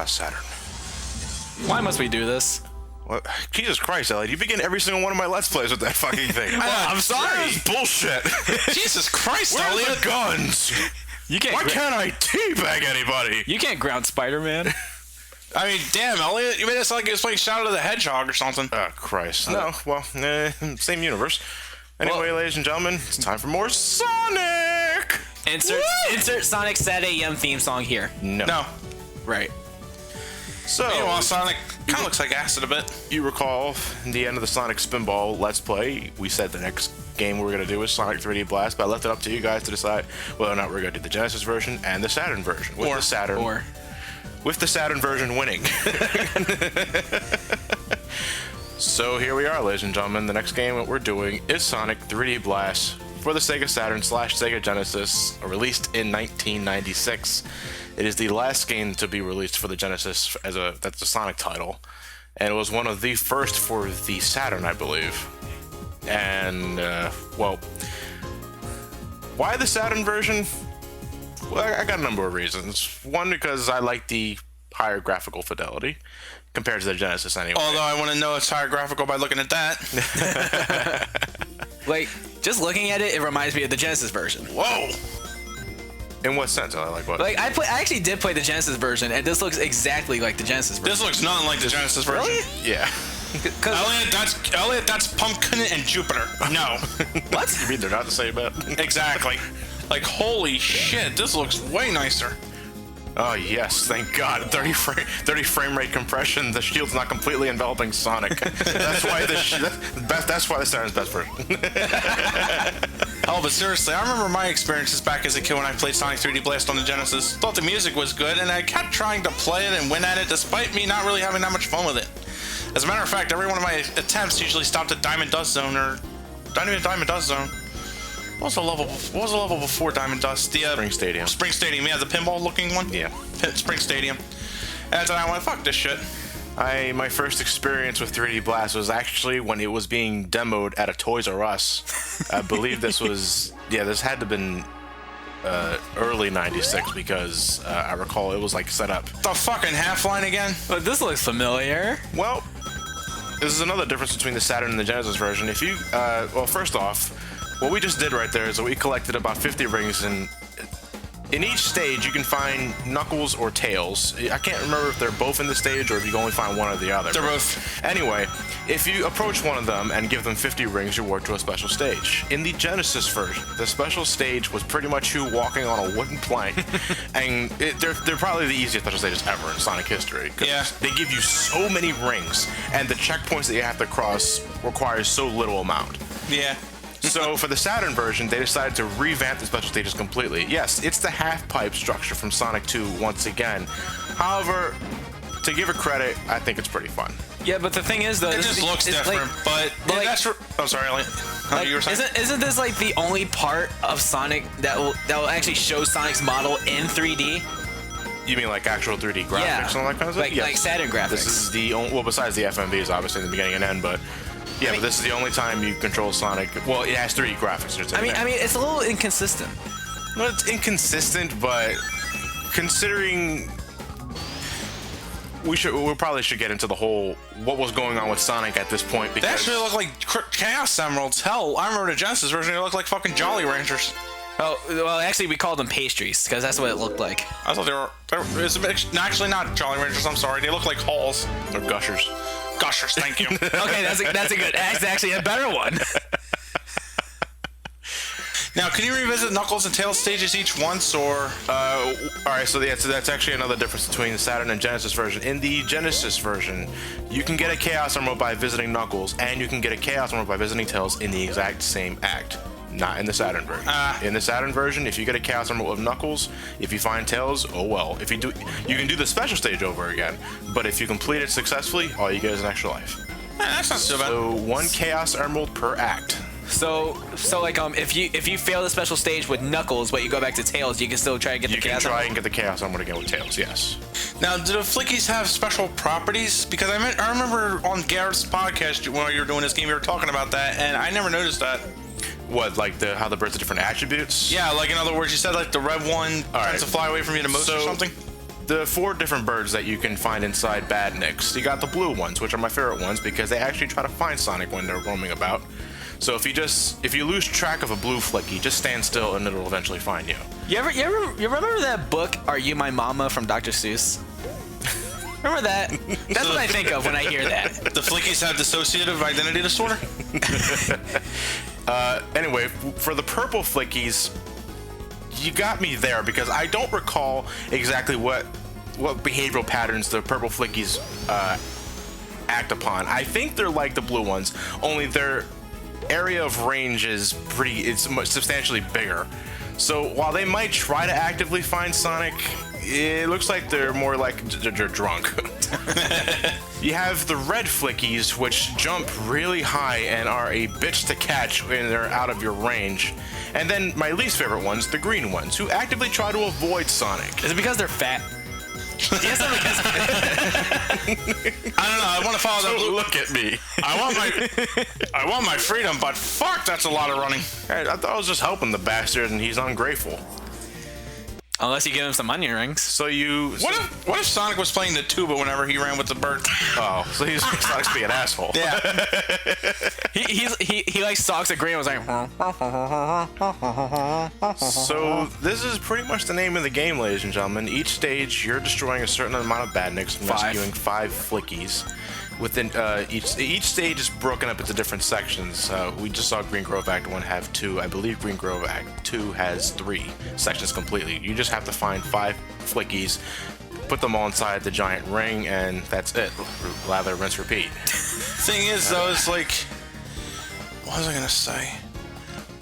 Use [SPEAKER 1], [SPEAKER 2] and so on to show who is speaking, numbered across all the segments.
[SPEAKER 1] Saturn.
[SPEAKER 2] Why must we do this?
[SPEAKER 1] What? Jesus Christ, Elliot, you begin every single one of my Let's Plays with that fucking thing.
[SPEAKER 2] I'm sorry.
[SPEAKER 1] This is bullshit.
[SPEAKER 3] Jesus Christ,
[SPEAKER 1] Where are
[SPEAKER 3] Elliot.
[SPEAKER 1] the guns? Why can't I teabag anybody?
[SPEAKER 2] You can't ground Spider-Man.
[SPEAKER 3] I mean, damn, Elliot, you made it sound like it was playing Shadow of the Hedgehog or something.
[SPEAKER 1] Oh, Christ. No, well, same universe. Anyway, ladies and gentlemen, it's time for more Sonic!
[SPEAKER 2] Insert Sonic Saturday AM theme song here.
[SPEAKER 3] No.
[SPEAKER 2] Right.
[SPEAKER 1] So,
[SPEAKER 3] Meanwhile, Sonic kind of looks like acid a bit.
[SPEAKER 1] you recall the end of the Sonic Spinball Let's Play, we said the next game we were going to do was Sonic 3D Blast, but I left it up to you guys to decide whether or not we're going to do the Genesis version and the Saturn version. With the Saturn version winning. So here we are, ladies and gentlemen. The next game that we're doing is Sonic 3D Blast for the Sega Saturn / Sega Genesis, released in 1996. It is the last game to be released for the Genesis that's a Sonic title, and it was one of the first for the Saturn, I believe. And why the Saturn version? Well, I got a number of reasons. One, because I like the higher graphical fidelity compared to the Genesis anyway.
[SPEAKER 3] Although I want to know it's higher graphical by looking at that.
[SPEAKER 2] Like, just looking at it, it reminds me of the Genesis version.
[SPEAKER 3] Whoa!
[SPEAKER 1] In what sense? I like what?
[SPEAKER 2] Like, I actually did play the Genesis version, and this looks exactly like the Genesis version.
[SPEAKER 3] This looks nothing like the Genesis version.
[SPEAKER 2] Really?
[SPEAKER 1] Yeah.
[SPEAKER 3] Elliot, that's Pumpkin and Jupiter. No.
[SPEAKER 2] What?
[SPEAKER 1] You mean they're not the same map?
[SPEAKER 3] Exactly. Like, holy shit, this looks way nicer.
[SPEAKER 1] Oh yes, thank God. 30 frame rate compression. The shield's not completely enveloping Sonic. That's why that's why the Saturn's best version.
[SPEAKER 3] Oh, but seriously, I remember my experiences back as a kid when I played Sonic 3D Blast on the Genesis. Thought the music was good, and I kept trying to play it and win at it, despite me not really having that much fun with it. As a matter of fact, every one of my attempts usually stopped at Diamond Dust Zone, or not even Diamond Dust Zone. What was the level before Diamond Dust? The
[SPEAKER 1] Spring Stadium.
[SPEAKER 3] Spring Stadium, yeah, the pinball-looking one.
[SPEAKER 1] Yeah.
[SPEAKER 3] Spring Stadium. And then I went, fuck this shit.
[SPEAKER 1] My first experience with 3D Blast was actually when it was being demoed at a Toys R Us. I believe this had to have been early 96 because I recall it was like set up.
[SPEAKER 3] The fucking half line again?
[SPEAKER 2] But this looks familiar.
[SPEAKER 1] Well, this is another difference between the Saturn and the Genesis version. If you, first off, what we just did right there is that we collected about 50 rings, and in each stage you can find Knuckles or Tails. I can't remember if they're both in the stage or if you can only find one or the other.
[SPEAKER 3] They're both.
[SPEAKER 1] Anyway, if you approach one of them and give them 50 rings, you walk to a special stage. In the Genesis version, the special stage was pretty much you walking on a wooden plank, and they're probably the easiest special stages ever in Sonic history.
[SPEAKER 3] Yeah.
[SPEAKER 1] They give you so many rings, and the checkpoints that you have to cross require so little amount.
[SPEAKER 3] Yeah.
[SPEAKER 1] So for the Saturn version, they decided to revamp the special stages completely. Yes, it's the half-pipe structure from Sonic 2 once again. However, to give it credit, I think it's pretty fun.
[SPEAKER 2] Yeah, but the thing is, though,
[SPEAKER 3] It just looks different, but that's... I'm sorry, Elliot.
[SPEAKER 2] Like,
[SPEAKER 3] You were saying?
[SPEAKER 2] isn't this like the only part of Sonic that will actually show Sonic's model in 3D?
[SPEAKER 1] You mean like actual 3D graphics and all that kind of stuff?
[SPEAKER 2] Like Saturn graphics.
[SPEAKER 1] This is the only, well, besides the FMVs, obviously, in the beginning and end, but yeah, but this is the only time you control Sonic. Well, it has 3D graphics.
[SPEAKER 2] I mean, it's a little inconsistent.
[SPEAKER 1] Well, it's inconsistent, but considering we probably should get into the whole what was going on with Sonic at this point. Because
[SPEAKER 3] They actually look like Chaos Emeralds. Hell, I remember the Genesis version. They look like fucking Jolly Ranchers.
[SPEAKER 2] Oh, well, actually, we called them pastries because that's what it looked like.
[SPEAKER 3] I thought they were actually not Jolly Ranchers. I'm sorry. They look like Halls.
[SPEAKER 1] They're Gushers.
[SPEAKER 3] Gushers, thank you.
[SPEAKER 2] Okay, that's actually a better one.
[SPEAKER 3] Now, can you revisit Knuckles and Tails stages each once, or?
[SPEAKER 1] All right, so that's actually another difference between the Saturn and Genesis version. In the Genesis version, you can get a Chaos Emerald by visiting Knuckles, and you can get a Chaos Emerald by visiting Tails in the exact same act. Not in the Saturn version. In the Saturn version, if you get a Chaos Emerald of Knuckles, if you find Tails, oh well. If you do, you can do the special stage over again. But if you complete it successfully, all you get is an extra life.
[SPEAKER 3] That's not so bad.
[SPEAKER 1] So 1 Chaos Emerald per act.
[SPEAKER 2] So like if you fail the special stage with Knuckles, but you go back to Tails, you can still try and get the Chaos Emerald.
[SPEAKER 1] You can try and get the Chaos Emerald again with Tails, yes.
[SPEAKER 3] Now, do the Flickies have special properties? Because I remember on Garrett's podcast when you were doing this game, you were talking about that, and I never noticed that.
[SPEAKER 1] What, like how the birds have different attributes?
[SPEAKER 3] Yeah, like in other words, you said like the red one tries to fly away from you the most or something?
[SPEAKER 1] the 4 different birds that you can find inside Badniks. You got the blue ones, which are my favorite ones because they actually try to find Sonic when they're roaming about. So if you lose track of a blue Flicky, just stand still and it'll eventually find you.
[SPEAKER 2] You remember that book, Are You My Mama, from Dr. Seuss? Remember that? That's what I think of when I hear that.
[SPEAKER 3] The Flickies have dissociative identity disorder?
[SPEAKER 1] Anyway, for the purple Flickies, you got me there because I don't recall exactly what behavioral patterns the purple Flickies act upon. I think they're like the blue ones, only their area of range is substantially bigger. So while they might try to actively find Sonic, it looks like they're more like they're drunk. You have the red Flickies, which jump really high and are a bitch to catch when they're out of your range. And then my least favorite ones, the green ones, who actively try to avoid Sonic.
[SPEAKER 2] Is it because they're fat? Yes,
[SPEAKER 3] I don't know. I want to follow that blue.
[SPEAKER 1] Look at me.
[SPEAKER 3] I want my freedom, but fuck, that's a lot of running.
[SPEAKER 1] I thought I was just helping the bastard, and he's ungrateful.
[SPEAKER 2] Unless you give him some onion rings.
[SPEAKER 1] So you.
[SPEAKER 3] What if Sonic was playing the tuba whenever he ran with the bird?
[SPEAKER 1] Oh, so he's Sonic's being an asshole.
[SPEAKER 3] Yeah.
[SPEAKER 2] he like stalks a green and was like.
[SPEAKER 1] So this is pretty much the name of the game, ladies and gentlemen. Each stage, you're destroying a certain amount of badniks and rescuing 5 Flickies. Within each stage is broken up into different sections. We just saw Green Grove Act 1 have 2. I believe Green Grove Act 2 has 3 sections completely. You just have to find 5 Flickies, put them all inside the giant ring, and that's it. Lather, rinse, repeat.
[SPEAKER 3] Thing is, though, it's like, what was I gonna say?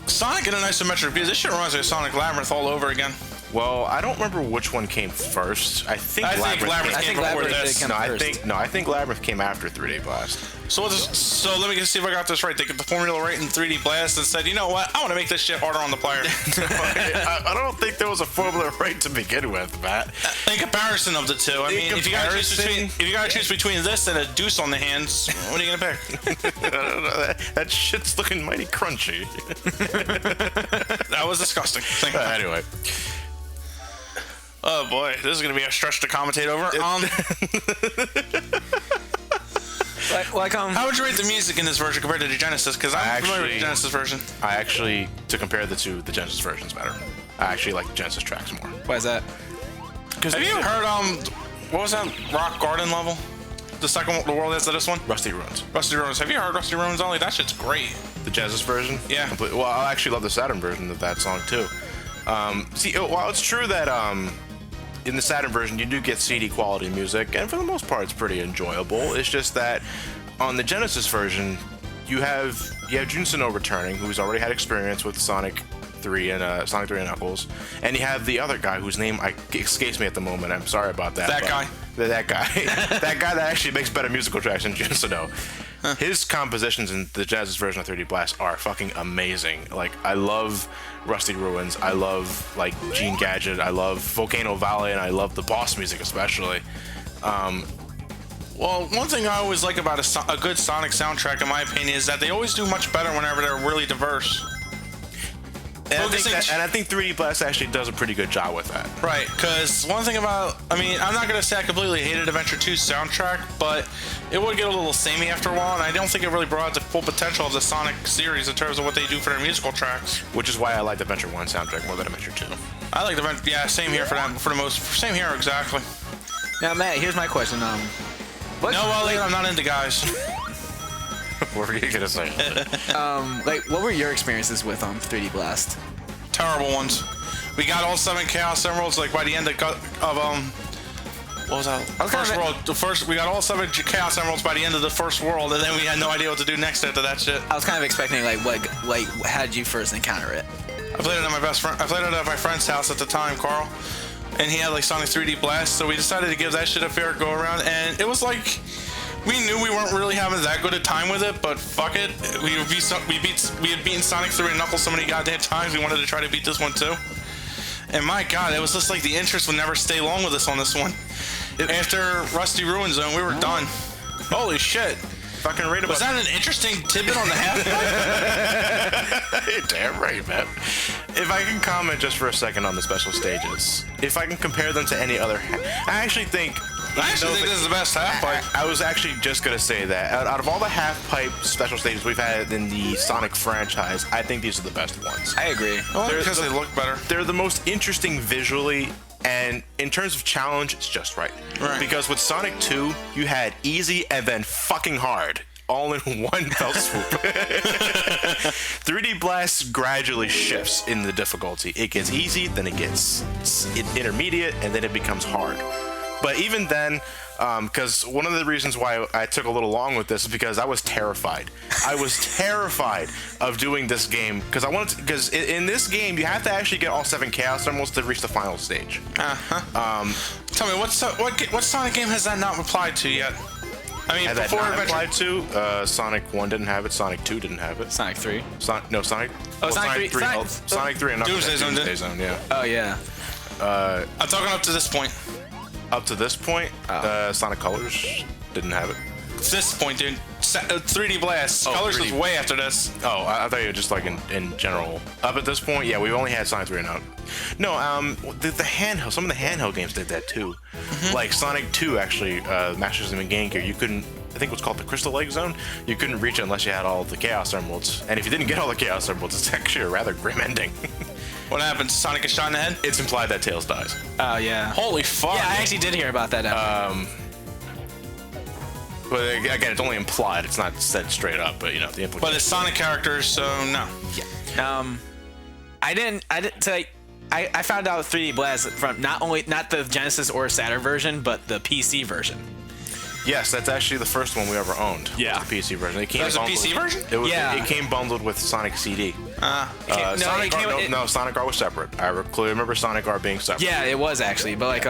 [SPEAKER 3] Sonic in an isometric view. This shit reminds me of Sonic Labyrinth all over again.
[SPEAKER 1] Well, I don't remember which one came first. I think
[SPEAKER 3] Labyrinth came before this.
[SPEAKER 1] I think Labyrinth came after 3D Blast.
[SPEAKER 3] So let me just see if I got this right. They get the formula right in 3D Blast and said, you know what? I want to make this shit harder on the player.
[SPEAKER 1] I don't think there was a formula right to begin with, Matt.
[SPEAKER 3] In comparison of the two, I mean, if you gotta choose between this and a deuce on the hands, what are you gonna pick?
[SPEAKER 1] I don't know. That shit's looking mighty crunchy.
[SPEAKER 3] That was disgusting.
[SPEAKER 1] Anyway.
[SPEAKER 3] Oh boy, this is gonna be a stretch to commentate over. How would you rate the music in this version compared to the Genesis? Because I'm familiar with the Genesis version.
[SPEAKER 1] I actually, to compare the two, the Genesis version's better. I actually like the Genesis tracks more.
[SPEAKER 2] Why is that?
[SPEAKER 3] Have you heard what was that Rock Garden level? The world after this one?
[SPEAKER 1] Rusty Ruins.
[SPEAKER 3] Rusty Ruins. Have you heard Rusty Ruins, Ollie? That shit's great.
[SPEAKER 1] The Genesis version?
[SPEAKER 3] Yeah.
[SPEAKER 1] Completely. Well, I actually love the Saturn version of that song too. See, while it's true that in the Saturn version you do get CD quality music, and for the most part it's pretty enjoyable. It's just that on the Genesis version you have Jun Sano returning, who's already had experience with Sonic 3 and Sonic 3 and Knuckles, and you have the other guy whose name escapes me at the moment. I'm sorry about that.
[SPEAKER 3] That guy.
[SPEAKER 1] That guy that actually makes better musical tracks than Jun Sano. His compositions in the Genesis version of 3D Blast are fucking amazing. Like, I love Rusty Ruins, I love like Gene Gadget, I love Volcano Valley, and I love the boss music especially.
[SPEAKER 3] Well, one thing I always like about a good Sonic soundtrack, in my opinion, is that they always do much better whenever they're really diverse.
[SPEAKER 1] And I think 3D Blast actually does a pretty good job with that.
[SPEAKER 3] Right, because one thing about, I mean, I'm not going to say I completely hated Adventure 2's soundtrack, but it would get a little samey after a while, and I don't think it really brought out the full potential of the Sonic series in terms of what they do for their musical tracks.
[SPEAKER 1] Which is why I like the Adventure 1 soundtrack more than Adventure 2.
[SPEAKER 3] I like the, yeah, same here same here, exactly.
[SPEAKER 2] Now, Matt, here's my question.
[SPEAKER 3] No, Elliot, I'm not into guys.
[SPEAKER 1] What were you gonna say?
[SPEAKER 2] What were your experiences with 3D Blast?
[SPEAKER 3] Terrible ones. We got all 7 Chaos Emeralds like by the end of what was that? First world. We got all 7 Chaos Emeralds by the end of the first world, and then we had no idea what to do next after that shit.
[SPEAKER 2] I was kind of expecting how did you first encounter it?
[SPEAKER 3] I played it at my friend's house at the time, Carl, and he had like Sonic 3D Blast, so we decided to give that shit a fair go around, and it was like, we knew we weren't really having that good a time with it, but fuck it. We had beaten Sonic 3 and Knuckles so many goddamn times, we wanted to try to beat this one too. And my god, it was just like the interest would never stay long with us on this one. After Rusty Ruin Zone, we were done. Holy shit.
[SPEAKER 1] Fucking read about.
[SPEAKER 3] Was that an interesting tidbit on the half?
[SPEAKER 1] You're damn right, man. If I can comment just for a second on the special stages, if I can compare them to any other, I actually think
[SPEAKER 3] this is the best half pipe.
[SPEAKER 1] I was actually just gonna say that out of all the half pipe special stages we've had in the Sonic franchise, I think these are the best ones.
[SPEAKER 2] I agree.
[SPEAKER 3] Well, because they look better.
[SPEAKER 1] They're the most interesting visually, and in terms of challenge, it's just right. Because with Sonic 2, you had easy and then fucking hard, all in one fell swoop. 3D Blast gradually shifts in the difficulty. It gets easy, then it gets intermediate, and then it becomes hard. But even then, because one of the reasons why I took a little long with this is because I was terrified. I was terrified of doing this game because in this game you have to actually get all 7 Chaos Emeralds to reach the final stage.
[SPEAKER 3] Tell me, what Sonic game has that not applied to yet? I mean,
[SPEAKER 1] Had
[SPEAKER 3] before
[SPEAKER 1] that not applied to, Sonic 1 didn't have it, Sonic 2 didn't have it.
[SPEAKER 2] Sonic 3.
[SPEAKER 1] Sonic.
[SPEAKER 2] Oh, Sonic 3.
[SPEAKER 1] Sonic 3 and
[SPEAKER 3] Doomsday Zone,
[SPEAKER 1] yeah.
[SPEAKER 2] Oh, yeah.
[SPEAKER 3] I'm talking up to this point.
[SPEAKER 1] Up to this point, Sonic Colors didn't have it.
[SPEAKER 3] This point, dude. 3D Blast. Colors
[SPEAKER 1] 3D.
[SPEAKER 3] was way after this.
[SPEAKER 1] Oh, I thought you were just like in general. Up at this point, yeah, we've only had Sonic 3 and out. No, the handheld, some of the handheld games did that too. Like Sonic 2, actually, Masters of the Game Gear, you couldn't, I think it was called the Crystal Lake Zone, you couldn't reach it unless you had all the Chaos Emeralds. And if you didn't get all the Chaos Emeralds, it's actually a rather grim ending.
[SPEAKER 3] What happens? Sonic is shot in the head?
[SPEAKER 1] It's implied that Tails dies.
[SPEAKER 2] Oh, yeah.
[SPEAKER 3] Holy fuck.
[SPEAKER 2] Yeah, I actually did hear about that.
[SPEAKER 1] But again, it's only implied. It's not said straight up, but you know the implication.
[SPEAKER 3] But it's Sonic characters, so no.
[SPEAKER 2] Yeah. I didn't. So I found out 3D Blast from not the Genesis or Saturn version, but the PC version.
[SPEAKER 1] Yes, that's actually the first one we ever owned.
[SPEAKER 2] Yeah.
[SPEAKER 1] The PC version. It came
[SPEAKER 3] There's a
[SPEAKER 1] bundled-
[SPEAKER 3] PC version?
[SPEAKER 1] It was,
[SPEAKER 2] Yeah.
[SPEAKER 1] It came bundled with Sonic CD.
[SPEAKER 2] it came with-
[SPEAKER 1] No, Sonic R was separate. I clearly remember Sonic R being separate.
[SPEAKER 2] Yeah, it was actually, but like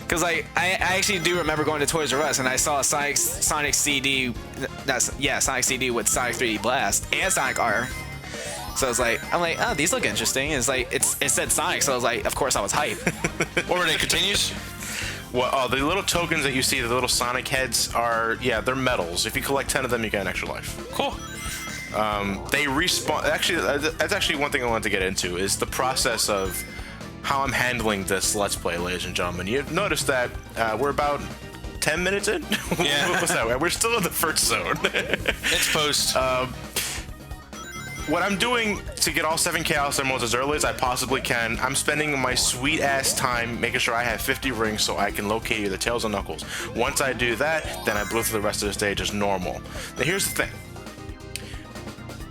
[SPEAKER 2] because like I actually do remember going to Toys R Us and I saw Sonic CD, Sonic CD with Sonic 3D Blast and Sonic R. So I'm like, oh, these look interesting. It's like it said Sonic, so I was like, of course I was hyped.
[SPEAKER 3] What were they? Continues?
[SPEAKER 1] Well, the little tokens that you see, the little Sonic heads are, they're medals. If you collect 10 of them, you get an extra life.
[SPEAKER 3] Cool.
[SPEAKER 1] They respawn. Actually, that's actually one thing I wanted to get into is the process of how I'm handling this Let's Play, ladies and gentlemen. You've noticed that we're about 10 minutes in?
[SPEAKER 3] Yeah.
[SPEAKER 1] What's that? We're still in the first zone.
[SPEAKER 3] It's post.
[SPEAKER 1] What I'm doing to get all 7 Chaos Emeralds as early as I possibly can, I'm spending my sweet ass time making sure I have 50 rings so I can locate either Tails or Knuckles. Once I do that, then I blow through the rest of the stage as normal. Now here's the thing.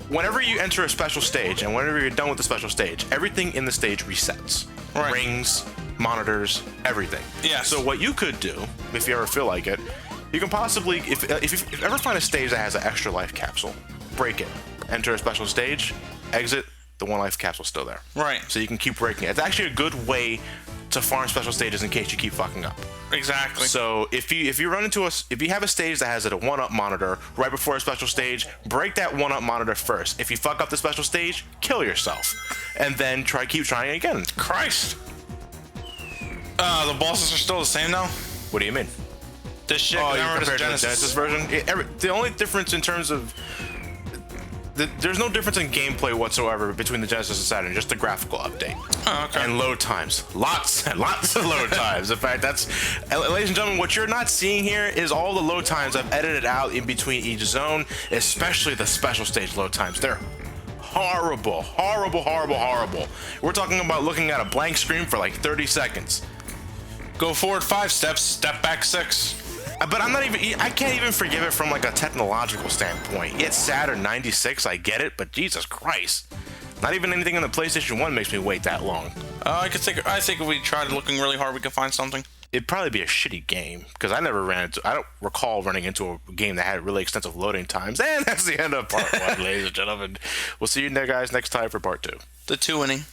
[SPEAKER 1] Whenever you enter a special stage, and whenever you're done with the special stage, everything in the stage resets.
[SPEAKER 3] Right.
[SPEAKER 1] Rings, monitors, everything.
[SPEAKER 3] Yes.
[SPEAKER 1] So what you could do, if you ever feel like it, you can possibly, if you ever find a stage that has an extra life capsule, break it. Enter a special stage, exit, the 1 life capsule's still there.
[SPEAKER 3] Right.
[SPEAKER 1] So you can keep breaking it. It's actually a good way to farm special stages in case you keep fucking up.
[SPEAKER 3] Exactly.
[SPEAKER 1] So if you run into if you have a stage that has a 1-up monitor right before a special stage, break that 1-up monitor first. If you fuck up the special stage, kill yourself, and then keep trying again.
[SPEAKER 3] Christ. The bosses are still the same now?
[SPEAKER 1] What do you mean?
[SPEAKER 3] This shit,
[SPEAKER 1] Oh,
[SPEAKER 3] I
[SPEAKER 1] you
[SPEAKER 3] remember
[SPEAKER 1] compared
[SPEAKER 3] this
[SPEAKER 1] to the Genesis version? The only difference in terms of there's no difference in gameplay whatsoever between the Genesis and Saturn, just the graphical update.
[SPEAKER 3] Oh, okay.
[SPEAKER 1] And load times. Lots and lots of load times. In fact, ladies and gentlemen, what you're not seeing here is all the load times I've edited out in between each zone, especially the special stage load times. They're horrible, horrible, horrible, horrible. We're talking about looking at a blank screen for like 30 seconds.
[SPEAKER 3] Go forward 5 steps, step back 6.
[SPEAKER 1] But I can't even forgive it from like a technological standpoint. It's Saturn 96, I get it, but Jesus Christ. Not even anything on the PlayStation 1 makes me wait that long.
[SPEAKER 3] I think if we tried looking really hard, we could find something.
[SPEAKER 1] It'd probably be a shitty game, because I don't recall running into a game that had really extensive loading times. And that's the end of part 1, ladies and gentlemen. We'll see you guys next time for part 2.
[SPEAKER 3] The 2 inning.